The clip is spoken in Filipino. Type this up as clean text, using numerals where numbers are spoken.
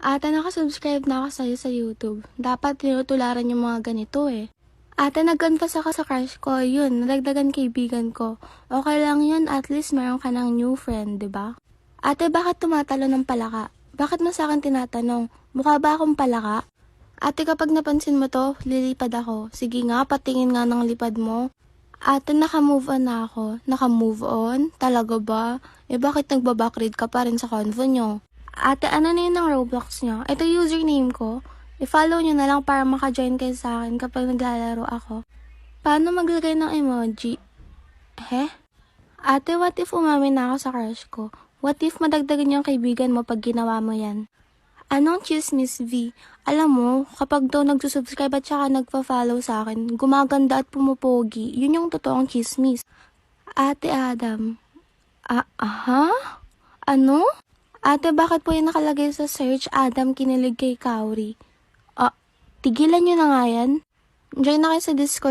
Ate, nakasubscribe na ako sa'yo sa YouTube. Dapat tinutularan yung mga ganito eh. Ate, nag-confess ako sa crush ko. Yun, nadagdagan kaibigan ko. Okay lang yun, at least meron ka ng new friend, ba? Diba? Ate, bakit tumatalo ng palaka? Bakit mo sa akin tinatanong? Mukha ba akong palaka? Ate, kapag napansin mo to, lilipad ako. Sige nga, patingin nga ng lipad mo. Ate, naka-move on na ako. Naka-move on? Talaga ba? Bakit nagbabackread ka pa rin sa convo nyo? Ate, ano na yun ang Roblox nyo? Ito username ko. I-follow nyo na lang para maka-join kayo sa akin kapag naglalaro ako. Paano maglagay ng emoji? Ate, what if umamin na ako sa crush ko? What if madagdagan yung kaibigan mo pag ginawa mo yan? Anong chismis, V? Alam mo, kapag daw nagsusubscribe at saka nagpa-follow sa akin, gumaganda at pumupogi, yun yung totoong chismis. Ate Adam. Aha? Ano? Ate, bakit po yung nakalagay sa search Adam kinilig kay Kauri? Tigilan nyo na nga yan. Join na kayo sa Discord.